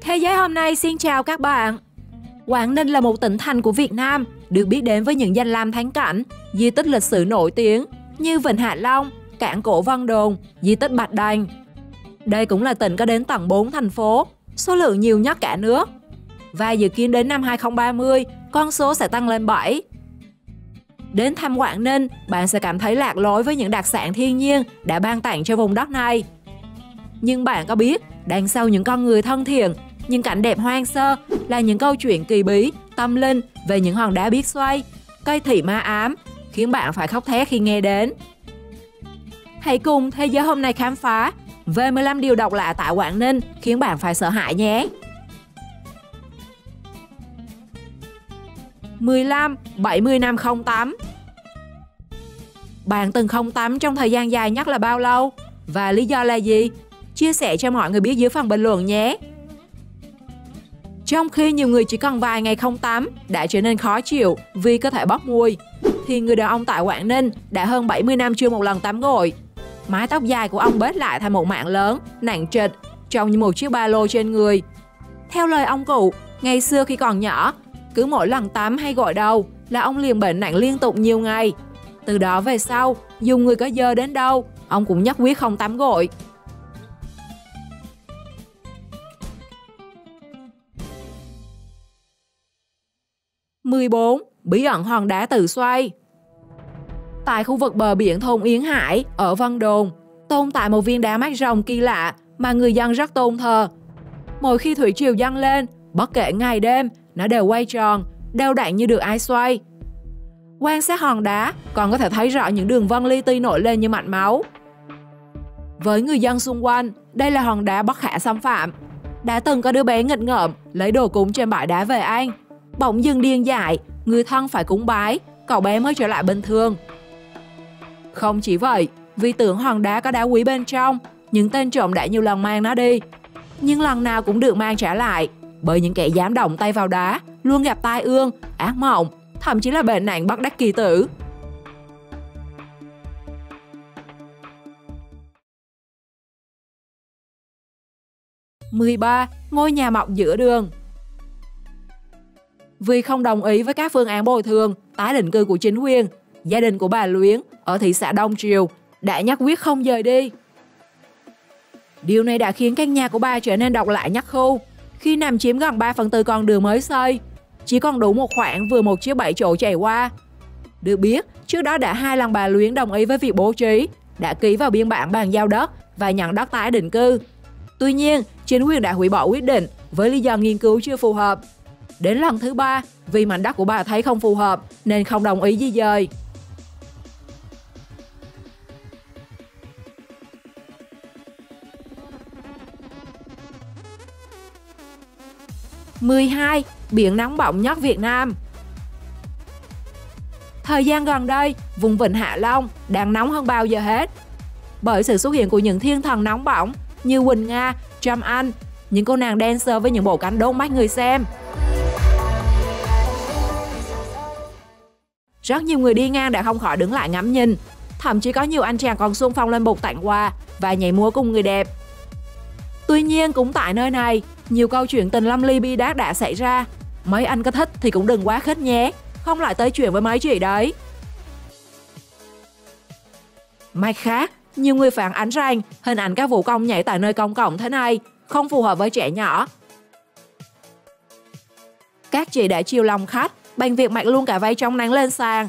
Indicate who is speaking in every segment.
Speaker 1: Thế giới hôm nay xin chào các bạn. Quảng Ninh là một tỉnh thành của Việt Nam, được biết đến với những danh lam thắng cảnh, di tích lịch sử nổi tiếng như Vịnh Hạ Long, cảng cổ Vân Đồn, di tích Bạch Đằng. Đây cũng là tỉnh có đến tận 4 thành phố, số lượng nhiều nhất cả nước. Và dự kiến đến năm 2030, con số sẽ tăng lên 7. Đến thăm Quảng Ninh, bạn sẽ cảm thấy lạc lối với những đặc sản thiên nhiên đã ban tặng cho vùng đất này. Nhưng bạn có biết, đằng sau những con người thân thiện, những cảnh đẹp hoang sơ là những câu chuyện kỳ bí, tâm linh về những hòn đá biết xoay, cây thị ma ám, khiến bạn phải khóc thét khi nghe đến. Hãy cùng Thế giới hôm nay khám phá về 15 điều độc lạ tại Quảng Ninh khiến bạn phải sợ hãi nhé. 15. 70 năm không tắm. Bạn từng không tắm trong thời gian dài nhất là bao lâu? Và lý do là gì? Chia sẻ cho mọi người biết dưới phần bình luận nhé. Trong khi nhiều người chỉ cần vài ngày không tắm đã trở nên khó chịu vì cơ thể bốc mùi, thì người đàn ông tại Quảng Ninh đã hơn 70 năm chưa một lần tắm gội. Mái tóc dài của ông bết lại thành một mảng lớn, nặng trịch, trông như một chiếc ba lô trên người. Theo lời ông cụ, ngày xưa khi còn nhỏ, cứ mỗi lần tắm hay gội đầu là ông liền bệnh nặng liên tục nhiều ngày. Từ đó về sau, dù người có dơ đến đâu, ông cũng nhất quyết không tắm gội. 14. Bí ẩn hòn đá tự xoay. Tại khu vực bờ biển thôn Yến Hải ở Vân Đồn, tồn tại một viên đá mắt rồng kỳ lạ mà người dân rất tôn thờ. Mỗi khi thủy triều dâng lên, bất kể ngày đêm, nó đều quay tròn, đều đặn như được ai xoay. Quan sát hòn đá còn có thể thấy rõ những đường vân li ti nổi lên như mạch máu. Với người dân xung quanh, đây là hòn đá bất khả xâm phạm. Đã từng có đứa bé nghịch ngợm lấy đồ cúng trên bãi đá về ăn, bỗng dưng điên dại, người thân phải cúng bái, cậu bé mới trở lại bình thường. Không chỉ vậy, vì tưởng hòn đá có đá quý bên trong, những tên trộm đã nhiều lần mang nó đi, nhưng lần nào cũng được mang trả lại, bởi những kẻ dám động tay vào đá luôn gặp tai ương, ác mộng, thậm chí là bệnh nặng bất đắc kỳ tử. Mười 13. Ngôi nhà mọc giữa đường. Vì không đồng ý với các phương án bồi thường, tái định cư của chính quyền, gia đình của bà Luyến ở thị xã Đông Triều đã nhất quyết không dời đi. Điều này đã khiến căn nhà của bà trở nên độc lạ nhất khu, khi nằm chiếm gần 3/4 con đường mới xây, chỉ còn đủ một khoảng vừa một chiếc 7 chỗ chạy qua. Được biết, trước đó đã 2 lần bà Luyến đồng ý với việc bố trí, đã ký vào biên bản bàn giao đất và nhận đất tái định cư. Tuy nhiên, chính quyền đã hủy bỏ quyết định với lý do nghiên cứu chưa phù hợp. Đến lần thứ 3, vì mảnh đất của bà thấy không phù hợp nên không đồng ý di dời. 12. Biển nóng bỏng nhất Việt Nam. Thời gian gần đây, vùng Vịnh Hạ Long đang nóng hơn bao giờ hết. Bởi sự xuất hiện của những thiên thần nóng bỏng như Quỳnh Nga, Trâm Anh, những cô nàng dancer với những bộ cánh đốt mắt người xem. Rất nhiều người đi ngang đã không khỏi đứng lại ngắm nhìn. Thậm chí có nhiều anh chàng còn xung phong lên bục tặng quà và nhảy múa cùng người đẹp. Tuy nhiên cũng tại nơi này, nhiều câu chuyện tình lâm ly bi đát đã xảy ra. Mấy anh có thích thì cũng đừng quá khích nhé, không lại tới chuyện với mấy chị đấy. Mặt khác, nhiều người phản ánh rằng hình ảnh các vũ công nhảy tại nơi công cộng thế này không phù hợp với trẻ nhỏ. Các chị đã chiều lòng khách bằng việc mặc luôn cả váy chống nắng lên sàn.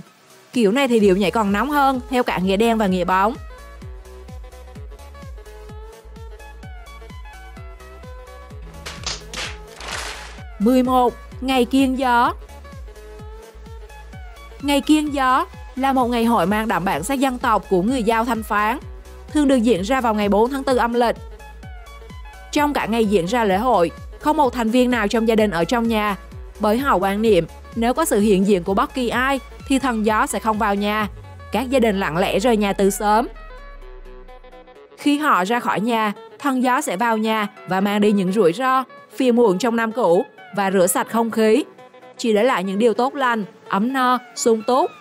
Speaker 1: Kiểu này thì điệu nhảy còn nóng hơn theo cả nghĩa đen và nghĩa bóng. Mười 11. Ngày kiêng gió. Ngày kiêng gió là một ngày hội mang đậm bản sắc dân tộc của người Dao Thanh Phán, thường được diễn ra vào ngày 4 tháng 4 âm lịch. Trong cả ngày diễn ra lễ hội, không một thành viên nào trong gia đình ở trong nhà, bởi họ quan niệm nếu có sự hiện diện của bất kỳ ai thì thần gió sẽ không vào nhà. Các gia đình lặng lẽ rời nhà từ sớm. Khi họ ra khỏi nhà, thần gió sẽ vào nhà và mang đi những rủi ro, phiền muộn trong năm cũ và rửa sạch không khí, chỉ để lại những điều tốt lành, ấm no, sung túc.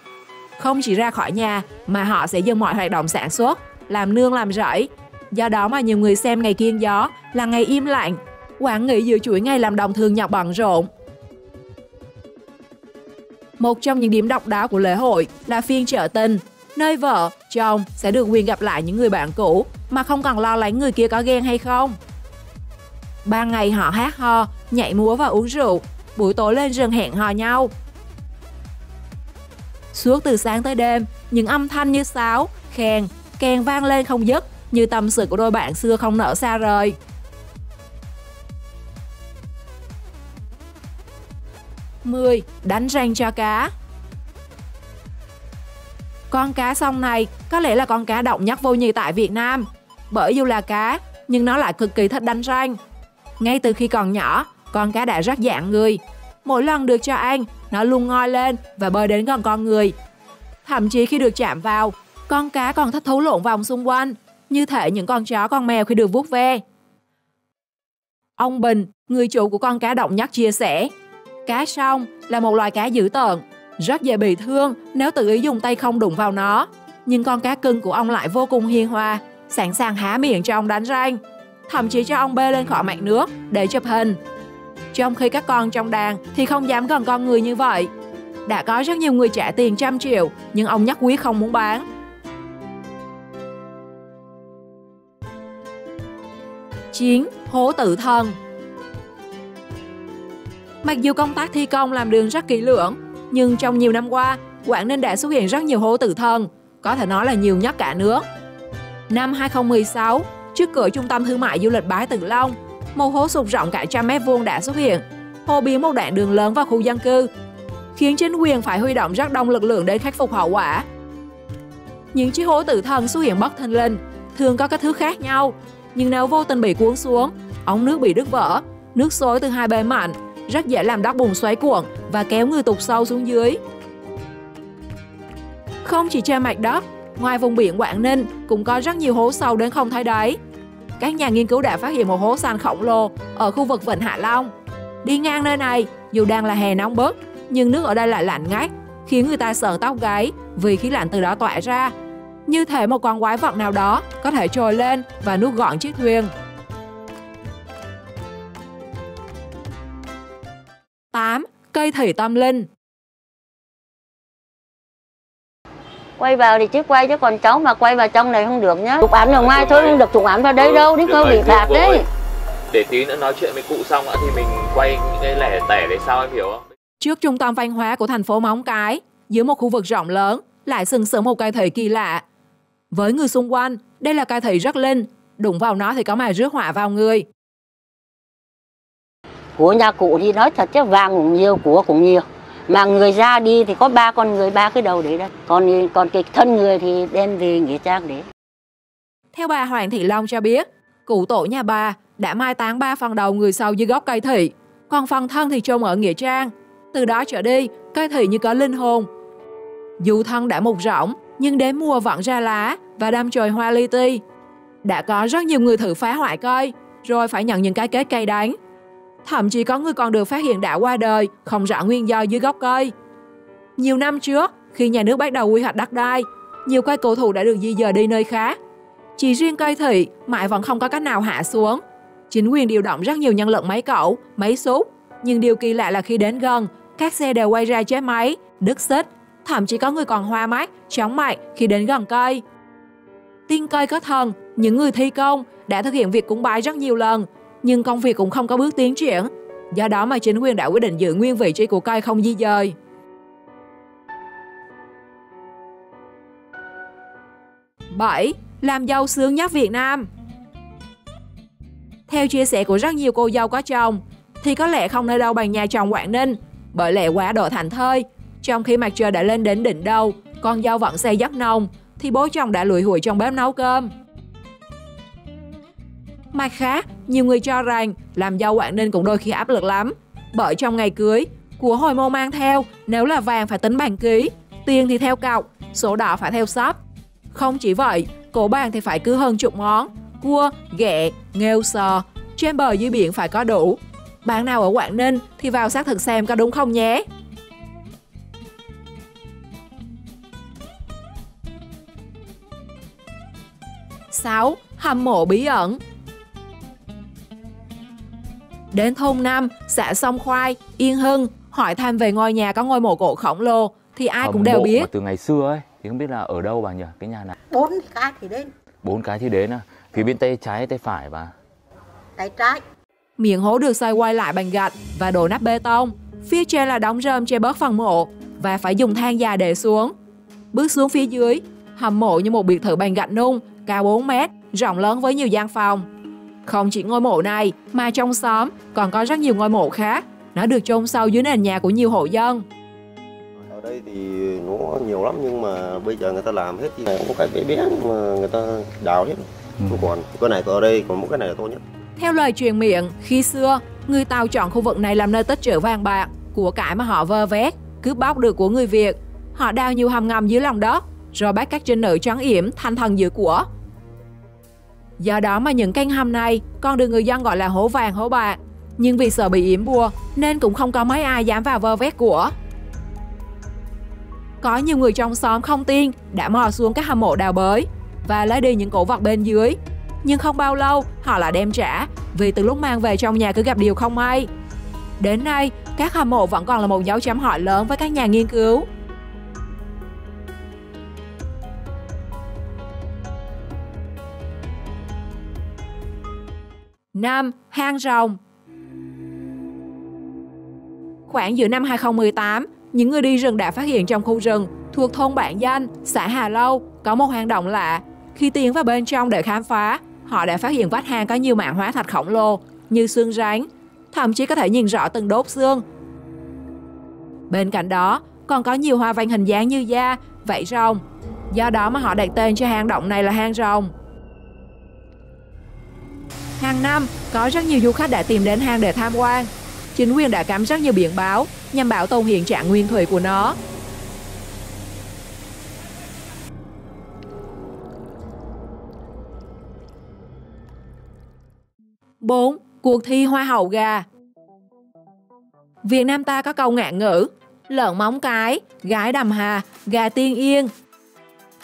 Speaker 1: Không chỉ ra khỏi nhà mà họ sẽ dừng mọi hoạt động sản xuất, làm nương làm rẫy. Do đó mà nhiều người xem ngày kiêng gió là ngày im lặng, Quảng nghỉ giữa chuỗi ngày làm đồng thường nhọc bận rộn. Một trong những điểm độc đáo của lễ hội là phiên chợ tình, nơi vợ, chồng sẽ được quyền gặp lại những người bạn cũ mà không cần lo lắng người kia có ghen hay không. Ban ngày họ hát hò, nhảy múa và uống rượu, buổi tối lên rừng hẹn hò nhau. Suốt từ sáng tới đêm, những âm thanh như sáo, kèn, kèn vang lên không dứt, như tâm sự của đôi bạn xưa không nỡ xa rời. 10. Đánh răng cho cá. Con cá sông này có lẽ là con cá độc nhất vô nhị tại Việt Nam. Bởi dù là cá, nhưng nó lại cực kỳ thích đánh răng. Ngay từ khi còn nhỏ, con cá đã rất dạng người. Mỗi lần được cho ăn, nó luôn ngoi lên và bơi đến gần con người. Thậm chí khi được chạm vào, con cá còn thích thú lộn vòng xung quanh, như thể những con chó con mèo khi được vuốt ve. Ông Bình, người chủ của con cá độc nhất chia sẻ, cá sông là một loài cá dữ tợn, rất dễ bị thương nếu tự ý dùng tay không đụng vào nó. Nhưng con cá cưng của ông lại vô cùng hiền hòa, sẵn sàng há miệng cho ông đánh răng, thậm chí cho ông bê lên khỏi mặt nước để chụp hình. Trong khi các con trong đàn thì không dám gần con người như vậy. Đã có rất nhiều người trả tiền trăm triệu, nhưng ông nhất quyết không muốn bán. Chiến hố tự thân. Mặc dù công tác thi công làm đường rất kỹ lưỡng, nhưng trong nhiều năm qua, Quảng Ninh đã xuất hiện rất nhiều hố tự thân, có thể nói là nhiều nhất cả nước. Năm 2016, trước cửa trung tâm thương mại du lịch Bái Tử Long, một hố sụt rộng cả 100 mét vuông đã xuất hiện, hô biến một đoạn đường lớn vào khu dân cư, khiến chính quyền phải huy động rất đông lực lượng để khắc phục hậu quả. Những chiếc hố tự thân xuất hiện bất thình lình, thường có kích thước khác nhau, nhưng nếu vô tình bị cuốn xuống, ống nước bị đứt vỡ, nước xối từ hai bên mạnh, rất dễ làm đất bùn xoáy cuộn và kéo người tụt sâu xuống dưới. Không chỉ trên mặt đất, ngoài vùng biển Quảng Ninh cũng có rất nhiều hố sâu đến không thấy đáy. Các nhà nghiên cứu đã phát hiện một hố săn khổng lồ ở khu vực Vịnh Hạ Long. Đi ngang nơi này, dù đang là hè nóng bức, nhưng nước ở đây lại lạnh ngắt, khiến người ta sởn tóc gáy vì khí lạnh từ đó tỏa ra. Như thể một con quái vật nào đó có thể trồi lên và nuốt gọn chiếc thuyền. 8. Cây thủy tâm linh.
Speaker 2: Quay vào thì chứ quay, chứ còn cháu mà quay vào trong này không được nhá. Chụp ảnh ở ngoài thôi, không được chụp ảnh vào đây đâu, đi cơ bị phạt đấy.
Speaker 3: Để tí nữa nói chuyện với cụ xong ạ thì mình quay những cái lẻ tẻ để sao em hiểu không?
Speaker 1: Trước trung tâm văn hóa của thành phố Móng Cái, dưới một khu vực rộng lớn, lại sừng sững một cây thủy kỳ lạ. Với người xung quanh, đây là cây thủy rất linh, đụng vào nó thì có mà rước họa vào người.
Speaker 2: Của nhà cụ thì nói thật chứ vàng cũng nhiều, của cũng nhiều. Mà người ra đi thì có 3 con người, 3 cái đầu đấy đó. Còn cái thân người thì đem về nghĩa trang đấy.
Speaker 1: Theo bà Hoàng Thị Long cho biết, cụ tổ nhà bà đã mai táng 3 phần đầu người sau dưới gốc cây thủy, còn phần thân thì chôn ở nghĩa trang. Từ đó trở đi, cây thủy như có linh hồn. Dù thân đã mục rỗng, nhưng đến mùa vẫn ra lá và đâm chồi hoa li ti. Đã có rất nhiều người thử phá hoại cây, rồi phải nhận những cái kết cây đánh. Thậm chí có người còn được phát hiện đã qua đời, không rõ nguyên do dưới gốc cây. Nhiều năm trước, khi nhà nước bắt đầu quy hoạch đất đai, nhiều cây cổ thụ đã được di dời đi nơi khác. Chỉ riêng cây thủy mãi vẫn không có cách nào hạ xuống. Chính quyền điều động rất nhiều nhân lực máy cẩu, máy xúc. Nhưng điều kỳ lạ là khi đến gần, các xe đều quay ra chế máy, đứt xích. Thậm chí có người còn hoa mắt, chóng mặt khi đến gần cây. Tin cây có thần, những người thi công đã thực hiện việc cúng bái rất nhiều lần, nhưng công việc cũng không có bước tiến triển. Do đó mà chính quyền đã quyết định giữ nguyên vị trí của cây không di dời. 7. Làm dâu sướng nhất Việt Nam. Theo chia sẻ của rất nhiều cô dâu có chồng, thì có lẽ không nơi đâu bằng nhà chồng Quảng Ninh, bởi lẽ quá độ thành thơi. Trong khi mặt trời đã lên đến đỉnh đầu, con dâu vẫn say giấc nồng, thì bố chồng đã lủi hủi trong bếp nấu cơm. Mặt khác, nhiều người cho rằng làm dâu Quảng Ninh cũng đôi khi áp lực lắm, bởi trong ngày cưới, của hồi môn mang theo nếu là vàng phải tính bằng ký, tiền thì theo cọc, sổ đỏ phải theo xấp. Không chỉ vậy, cổ bàn thì phải cứ hơn chục món, cua, ghẹ, nghêu, sò, trên bờ dưới biển phải có đủ. Bạn nào ở Quảng Ninh thì vào xác thực xem có đúng không nhé. Sáu. Hâm mộ bí ẩn. Đến thôn 5, xã Sông Khoai, Yên Hưng, hỏi thăm về ngôi nhà có ngôi mộ cổ khổng lồ thì ai cũng đều biết.
Speaker 4: Mà từ ngày xưa ấy thì không biết là ở đâu bà nhỉ, cái nhà này?
Speaker 2: 4 cái thì đến.
Speaker 4: 4 cái thì đến à? Phía bên tay trái tay phải bà?
Speaker 2: Tay trái.
Speaker 1: Miệng hố được xây quay lại bằng gạch và đổ nắp bê tông. Phía trên là đống rơm che bớt phần mộ và phải dùng thang dài để xuống. Bước xuống phía dưới, hầm mộ như một biệt thự bằng gạch nung, cao 4 mét, rộng lớn với nhiều gian phòng. Không chỉ ngôi mộ này mà trong xóm còn có rất nhiều ngôi mộ khác. Nó được chôn sâu dưới nền nhà của nhiều hộ dân.
Speaker 5: Ở đây thì nó nhiều lắm nhưng mà bây giờ người ta làm hết, có cái bé bé mà người ta đào hết. Không còn cái này ở đây, còn mỗi cái này là to nhất.
Speaker 1: Theo lời truyền miệng, khi xưa người Tàu chọn khu vực này làm nơi tích trữ vàng bạc, của cải mà họ vơ vét, cướp bóc được của người Việt. Họ đào nhiều hầm ngầm dưới lòng đất, rồi bắt các trinh nữ trấn yểm thành thần giữ của. Do đó mà những căn hầm này còn được người dân gọi là hố vàng hố bạc. Nhưng vì sợ bị yểm bùa nên cũng không có mấy ai dám vào vơ vét của. Có nhiều người trong xóm không tin đã mò xuống các hầm mộ đào bới và lấy đi những cổ vật bên dưới. Nhưng không bao lâu họ lại đem trả, vì từ lúc mang về trong nhà cứ gặp điều không may. Đến nay, các hầm mộ vẫn còn là một dấu chấm hỏi lớn với các nhà nghiên cứu. Năm, hang rồng. Khoảng giữa năm 2018, những người đi rừng đã phát hiện trong khu rừng thuộc thôn Bản Danh, xã Hà Lâu có một hang động lạ. Khi tiến vào bên trong để khám phá, họ đã phát hiện vách hang có nhiều mảng hóa thạch khổng lồ như xương rắn, thậm chí có thể nhìn rõ từng đốt xương. Bên cạnh đó, còn có nhiều hoa văn hình dáng như da, vảy rồng. Do đó mà họ đặt tên cho hang động này là hang rồng. Hàng năm, có rất nhiều du khách đã tìm đến hang để tham quan. Chính quyền đã cắm rất nhiều biển báo nhằm bảo tồn hiện trạng nguyên thủy của nó. 4. Cuộc thi Hoa hậu gà. Việt Nam ta có câu ngạn ngữ lợn móng cái, gái đầm hà, gà Tiên Yên.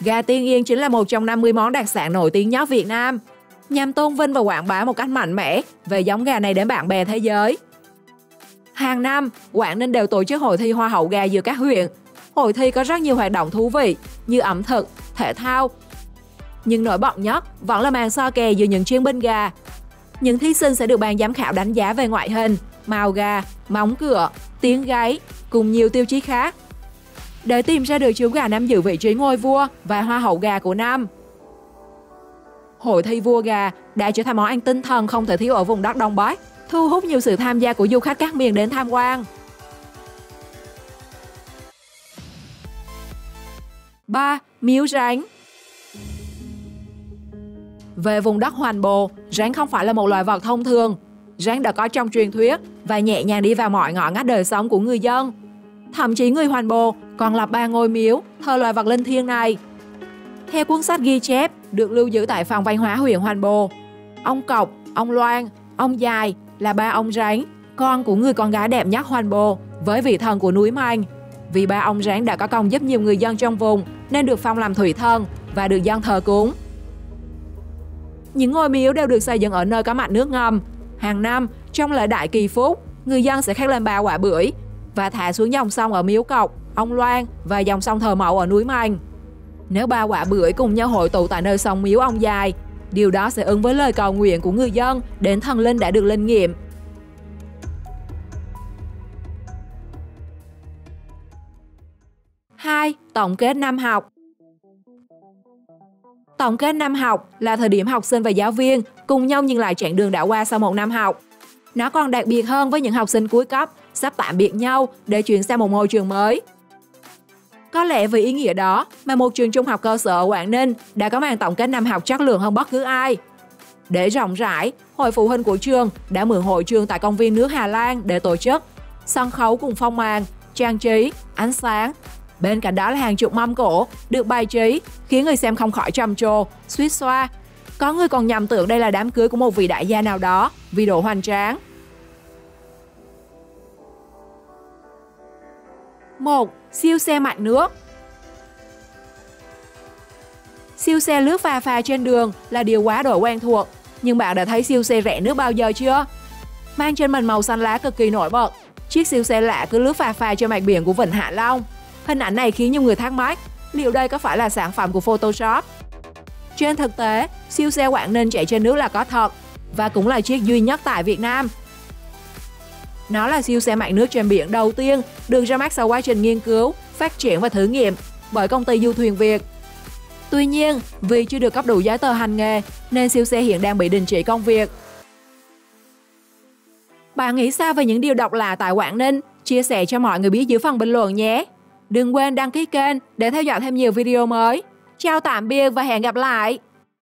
Speaker 1: Gà Tiên Yên chính là một trong 50 món đặc sản nổi tiếng nhất Việt Nam, nhằm tôn vinh và quảng bá một cách mạnh mẽ về giống gà này đến bạn bè thế giới. Hàng năm, Quảng Ninh đều tổ chức hội thi Hoa hậu gà giữa các huyện. Hội thi có rất nhiều hoạt động thú vị như ẩm thực, thể thao. Nhưng nổi bật nhất vẫn là màn so kè giữa những chiến binh gà. Những thí sinh sẽ được ban giám khảo đánh giá về ngoại hình, màu gà, móng cửa, tiếng gáy cùng nhiều tiêu chí khác, để tìm ra được chú gà nắm giữ vị trí ngôi vua và hoa hậu gà của năm. Hội thi vua gà đã trở thành món ăn tinh thần không thể thiếu ở vùng đất Đông Bắc, thu hút nhiều sự tham gia của du khách các miền đến tham quan. 3. Miếu rắn. Về vùng đất Hoành Bồ, rắn không phải là một loài vật thông thường. Rắn đã có trong truyền thuyết và nhẹ nhàng đi vào mọi ngõ ngách đời sống của người dân. Thậm chí người Hoành Bồ còn lập 3 ngôi miếu thờ loài vật linh thiêng này. Theo cuốn sách ghi chép được lưu giữ tại phòng văn hóa huyện Hoành Bồ, ông Cọc, ông Loan, ông Dài là 3 ông rắn, con của người con gái đẹp nhất Hoành Bồ với vị thần của núi Manh. Vì 3 ông rắn đã có công giúp nhiều người dân trong vùng nên được phong làm thủy thần và được dân thờ cúng. Những ngôi miếu đều được xây dựng ở nơi có mạch nước ngầm. Hàng năm, trong lễ đại kỳ phúc, người dân sẽ khắc lên 3 quả bưởi và thả xuống dòng sông ở miếu Cọc, ông Loan và dòng sông Thờ Mẫu ở núi Manh. Nếu 3 quả bưởi cùng nhau hội tụ tại nơi sông miếu ông Dài, điều đó sẽ ứng với lời cầu nguyện của người dân đến thần linh đã được linh nghiệm. 2. Tổng kết năm học. Tổng kết năm học là thời điểm học sinh và giáo viên cùng nhau nhìn lại chặng đường đã qua sau một năm học. Nó còn đặc biệt hơn với những học sinh cuối cấp sắp tạm biệt nhau để chuyển sang một môi trường mới. Có lẽ vì ý nghĩa đó mà một trường trung học cơ sở ở Quảng Ninh đã có màn tổng kết năm học chất lượng hơn bất cứ ai. Để rộng rãi, hội phụ huynh của trường đã mượn hội trường tại công viên nước Hà Lan để tổ chức sân khấu cùng phong màn, trang trí, ánh sáng. Bên cạnh đó là hàng chục mâm cỗ được bày trí khiến người xem không khỏi trầm trồ, suýt xoa. Có người còn nhầm tưởng đây là đám cưới của một vị đại gia nào đó vì độ hoành tráng. 1. Siêu xe mặt nước. Siêu xe lướt phà phà trên đường là điều quá đổi quen thuộc, nhưng bạn đã thấy siêu xe rẽ nước bao giờ chưa? mang trên mình màu xanh lá cực kỳ nổi bật. Chiếc siêu xe lạ cứ lướt phà phà trên mặt biển của Vịnh Hạ Long. Hình ảnh này khiến nhiều người thắc mắc, liệu đây có phải là sản phẩm của Photoshop? Trên thực tế, siêu xe Quảng Ninh chạy trên nước là có thật và cũng là chiếc duy nhất tại Việt Nam. Nó là siêu xe mặt nước trên biển đầu tiên được ra mắt sau quá trình nghiên cứu, phát triển và thử nghiệm bởi công ty du thuyền Việt. Tuy nhiên, vì chưa được cấp đủ giấy tờ hành nghề nên siêu xe hiện đang bị đình chỉ công việc. Bạn nghĩ sao về những điều độc lạ tại Quảng Ninh? Chia sẻ cho mọi người biết dưới phần bình luận nhé! Đừng quên đăng ký kênh để theo dõi thêm nhiều video mới. Chào tạm biệt và hẹn gặp lại!